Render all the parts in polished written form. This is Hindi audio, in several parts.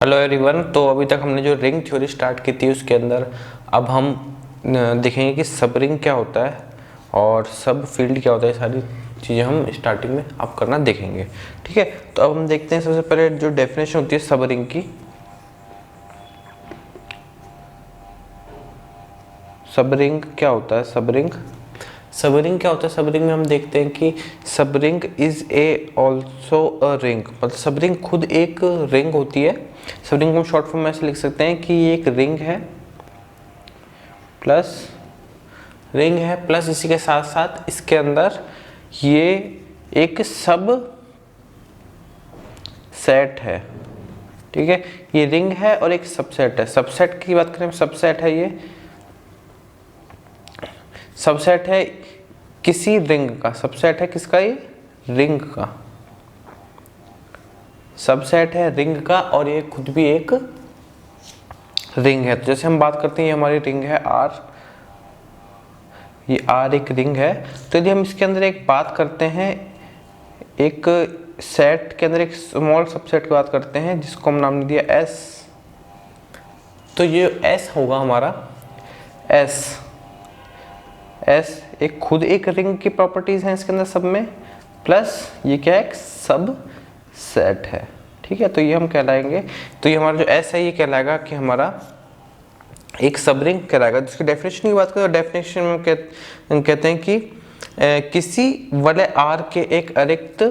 Hello everyone. तो अभी तक हमने जो रिंग थ्योरी स्टार्ट की थी उसके अंदर अब हम देखेंगे कि सब रिंग क्या होता है और सब फील्ड क्या होता है। सारी चीज़ें हम स्टार्टिंग में आप करना देखेंगे, ठीक है। तो अब हम देखते हैं सबसे पहले जो डेफिनेशन होती है सब रिंग की। सब रिंग क्या होता है? सब रिंग क्या होता है? सब रिंग में हम देखते हैं कि सब ring is a also a ring, मतलब सब रिंग खुद एक रिंग होती है। सब रिंग को हम शॉर्ट फॉर्म में ऐसे लिख सकते हैं कि ये एक रिंग है प्लस इसी के साथ साथ इसके अंदर ये एक सब सेट है, ठीक है। ये रिंग है और एक सबसेट है। सबसेट की बात करें, सबसेट है, ये सबसेट है किसी रिंग का। सबसेट है किसका? ये रिंग का सबसेट है, रिंग का, और ये खुद भी एक रिंग है। तो जैसे हम बात करते हैं ये हमारी रिंग है आर, ये आर एक रिंग है। तो यदि हम इसके अंदर एक बात करते हैं, एक सेट के अंदर एक स्मॉल सबसेट की बात करते हैं जिसको हम नाम दिया एस, तो ये एस होगा हमारा एस एक खुद एक रिंग की प्रॉपर्टीज हैं इसके अंदर सब में, प्लस ये क्या है? एक सब सेट है, ठीक है। तो ये हम कहलाएंगे, तो ये हमारा जो एस है ये कहलाएगा कि हमारा एक सब रिंग कहलाएगा। जिसकी डेफिनेशन की बात करें तो डेफिनेशन में कहते हैं कि किसी वलय आर के एक अतिरिक्त,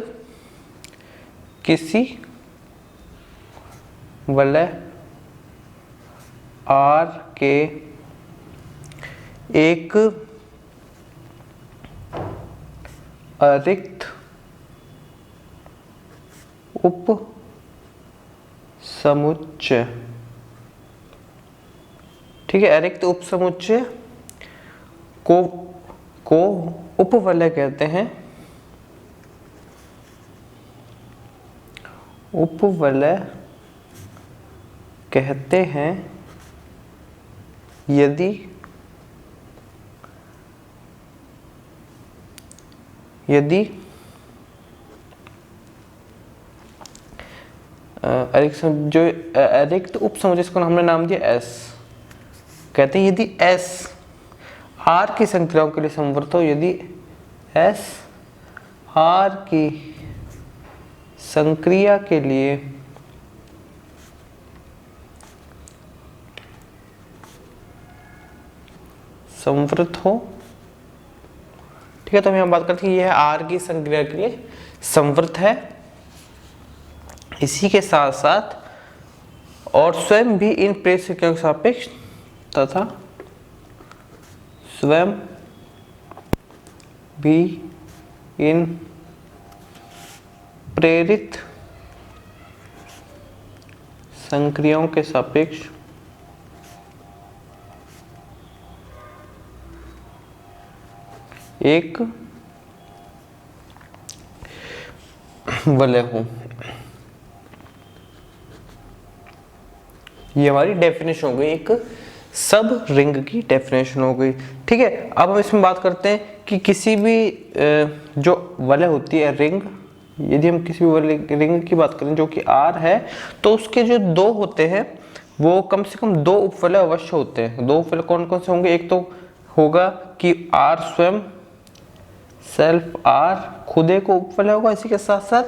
किसी वलय आर के एक अतिरिक्त उप समुच्चय, ठीक है। अतिरिक्त उप समुच्चय को उपवलय कहते हैं। उपवलय कहते हैं यदि अतिरिक्त उप समुच्चय को हमने नाम दिया एस, कहते हैं यदि एस आर की संक्रियाओं के लिए संवर्त हो, यदि एस आर की संक्रिया के लिए संवृत हो, ठीक है। तो हम यहाँ बात करते हैं यह आर की संक्रिया के लिए संवृत है, इसी के साथ साथ और स्वयं भी इन प्रेषकों के सापेक्ष तथा स्वयं भी इन प्रेरित संक्रियाओं के सापेक्ष एक वलय हो। ये हमारी डेफिनेशन हो गई, एक सब रिंग की डेफिनेशन हो गई, ठीक है। अब हम इसमें बात करते हैं कि किसी भी जो वलय होती है रिंग, यदि हम किसी भी रिंग की बात करें जो कि आर है, तो उसके जो दो होते हैं वो कम से कम दो उपवलय अवश्य होते हैं। दो उपवलय कौन कौन से होंगे? एक तो होगा कि आर स्वयं सेल्फ आर खुद एक उपवलय होगा, इसी के साथ साथ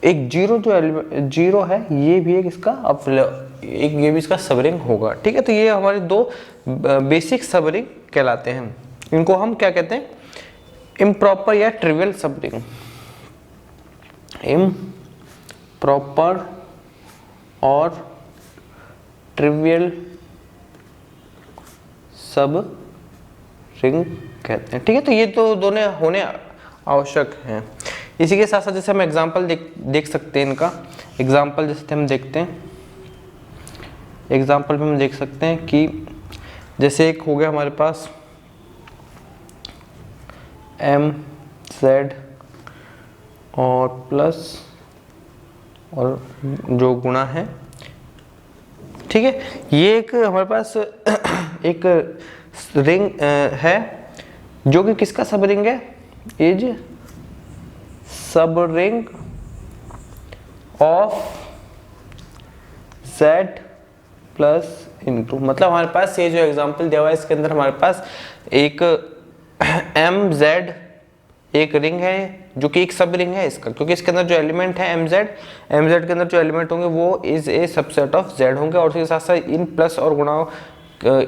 एक जीरो जो एलिमेंट जीरो है ये भी एक इसका एक ये भी इसका सबरिंग होगा, ठीक है। तो ये हमारे दो बेसिक सबरिंग कहलाते हैं। इनको हम क्या कहते हैं? इम्प्रॉपर या ट्रिवियल सबरिंग। इम्प्रॉपर और ट्रिवियल सब रिंग कहते हैं, ठीक है। तो ये तो दोनों होने आवश्यक हैं। इसी के साथ साथ जैसे हम एग्जांपल देख सकते हैं इनका। एग्जांपल जैसे हम देखते हैं, एग्जांपल में हम देख सकते हैं कि जैसे एक हो गया हमारे पास एम जेड और प्लस और जो गुणा है, ठीक है। ये एक हमारे पास एक रिंग है जो कि किसका सब रिंग है? इज सब ring of z plus into, मतलब हमारे पास ये जो एग्जांपल दिया हुआ है इसके अंदर हमारे पास एक mz एक रिंग है जो कि एक सब रिंग है इसका, क्योंकि इसके अंदर जो एलिमेंट है mz के अंदर जो एलिमेंट होंगे वो is a subset of z होंगे, और उसके साथ साथ इन प्लस और गुणा,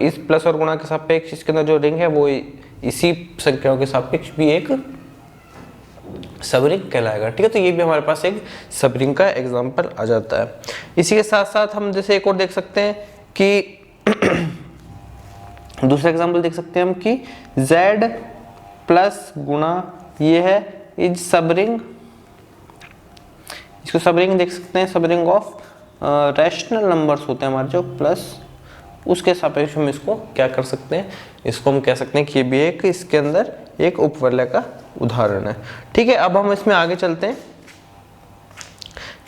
इस प्लस और गुणा के सापेक्ष इसके अंदर जो रिंग है वो इसी संख्याओं के सापेक्ष भी एक सब रिंग कहलाएगा। ठीक है, तो ये भी हमारे पास एक सब रिंग का एग्जांपल आ जाता है। इसी के साथ साथ हम जैसे एक और देख सकते हैं कि दूसरा एग्जांपल देख सकते हैं हम कि z प्लस गुणा ये है इज सब रिंग, इसको सब रिंग देख सकते हैं, सब रिंग ऑफ रैशनल नंबर्स होते हैं हमारे जो प्लस, उसके सापेक्ष हम इसको क्या कर सकते हैं, इसको हम कह सकते हैं कि ये भी एक इसके अंदर एक उपवलय का उदाहरण है। ठीक है, अब हम इसमें आगे चलते हैं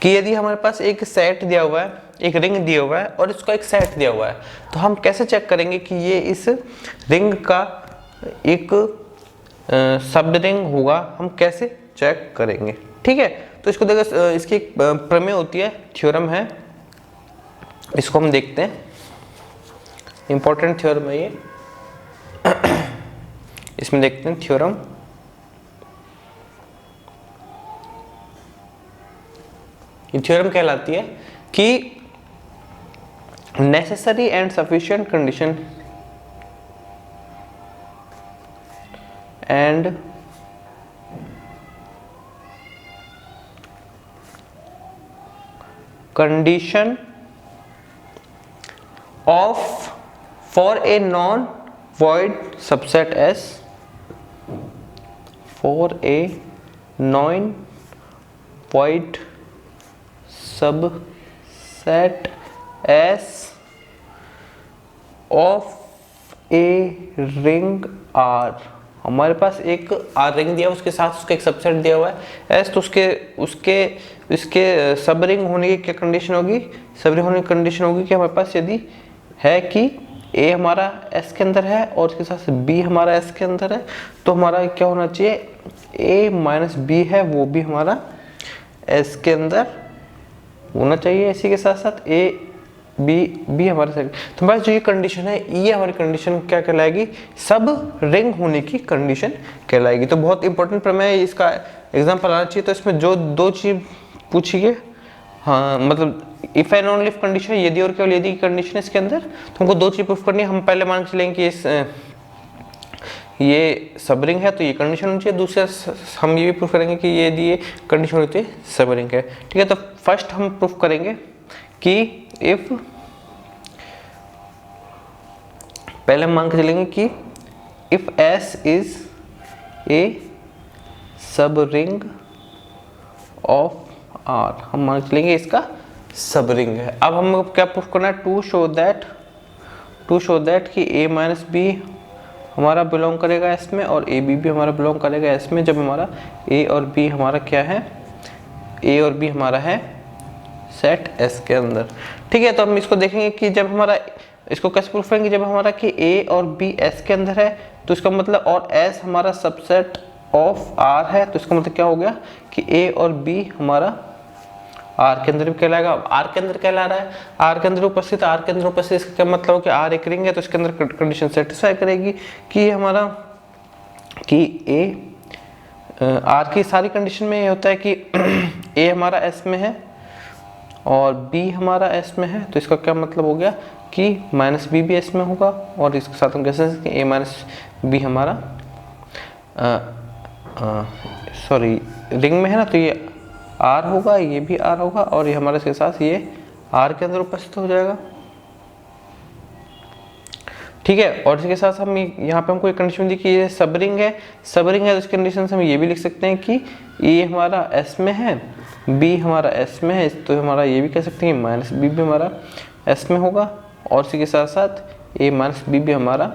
कि यदि हमारे पास एक सेट दिया हुआ है, एक रिंग दिया हुआ है और इसको एक सेट दिया हुआ है, तो हम कैसे चेक करेंगे कि ये इस रिंग का एक सब रिंग होगा, हम कैसे चेक करेंगे। ठीक है, तो इसको देखो, इसकी एक प्रमेय होती है, थ्योरम है, इसको हम देखते हैं, इंपॉर्टेंट थ्योरम है ये। इसमें देखते हैं थ्योरम, ये थ्योरम कहलाती है कि necessary and sufficient condition and condition of for a non void subset S, for a non void subset S of a ring R। हमारे पास एक R रिंग दिया, उसके साथ उसका एक सबसेट दिया हुआ है S, तो इसके सब रिंग होने की क्या कंडीशन होगी, सब रिंग होने की कंडीशन होगी कि हमारे पास यदि है कि A हमारा S के अंदर है और उसके साथ B हमारा S के अंदर है, तो हमारा क्या होना चाहिए, A माइनस B है वो भी हमारा S के अंदर होना चाहिए, इसी के साथ साथ A B हमारे साथ। तो हमारे जो ये कंडीशन है, ये हमारी कंडीशन क्या कहलाएगी, सब रिंग होने की कंडीशन कहलाएगी। तो बहुत इंपॉर्टेंट प्रमेय है, इसका एग्जाम्पल आना चाहिए। तो इसमें जो दो चीज पूछी है, हाँ मतलब if and only if condition है, यदि और केवल यदि की कंडीशन है इसके अंदर, तो हमको दो चीज प्रूफ करनी है। हम पहले मान के चलेंगे कि इस ये सब रिंग है तो ये कंडीशन होनी चाहिए, दूसरा हम ये भी प्रूफ करेंगे कि यदि ये कंडीशन होती है सब रिंग है। ठीक है, तो फर्स्ट हम प्रूफ करेंगे कि इफ, पहले हम मान के चलेंगे कि इफ S इज ए सब रिंग ऑफ R, हम मान के चलेंगे इसका सब रिंग है। अब हम क्या प्रूफ करना है, टू शो दैट कि A माइनस बी हमारा बिलोंग करेगा S में और AB भी हमारा बिलोंग करेगा S में, जब हमारा A और B हमारा क्या है, A और B हमारा है सेट S के अंदर। ठीक है, तो हम इसको देखेंगे कि जब हमारा, इसको कैसे प्रूफ करेंगे, जब हमारा कि A और B S के अंदर है तो इसका मतलब, और S हमारा सबसेट ऑफ R है, तो इसका मतलब क्या हो गया कि A और B हमारा R के अंदर भी कहलाएगा। R के अंदर कहला रहा है, R के अंदर उपस्थित, R के अंदर उपस्थित, इसका क्या मतलब हो कि R एक रिंग है, तो इसके अंदर कंडीशन सेटिस्फाई करेगी कि हमारा कि R की सारी कंडीशन में ये होता है कि A हमारा S में है और B हमारा S में है, तो इसका क्या मतलब हो गया कि माइनस B भी S में होगा, और इसके साथ हम कह सकते हैं A माइनस B हमारा सॉरी रिंग में है ना, तो ये R होगा, ये भी R होगा, और ये हमारे इसके साथ ये R के अंदर उपस्थित हो जाएगा। ठीक है, और इसके साथ हम यहाँ पे हमको एक कंडीशन दी कि ये सब रिंग है, तो इस कंडीशन से हम ये भी लिख सकते हैं कि A हमारा S में है, B हमारा S में है, तो हमारा ये भी कह सकते हैं माइनस B भी हमारा S में होगा, और इसी के साथ साथ A माइनस B भी हमारा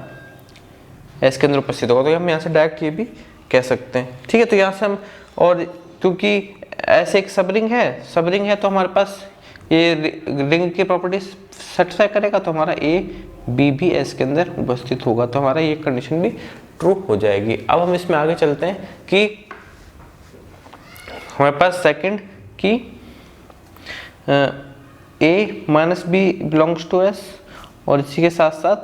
S के अंदर उपस्थित होगा। तो हम यहाँ से डायरेक्ट ये भी कह सकते हैं। ठीक है, तो यहाँ से हम, और क्योंकि ऐसे एक सब रिंग है तो हमारे पास ये रिंग की प्रॉपर्टीज सेटिस्फाई करेगा, तो हमारा A B भी S के अंदर उपस्थित होगा, तो हमारा ये कंडीशन भी ट्रू हो जाएगी। अब हम इसमें आगे चलते हैं कि हमारे पास सेकंड कि A minus B belongs to S, और इसी के साथ साथ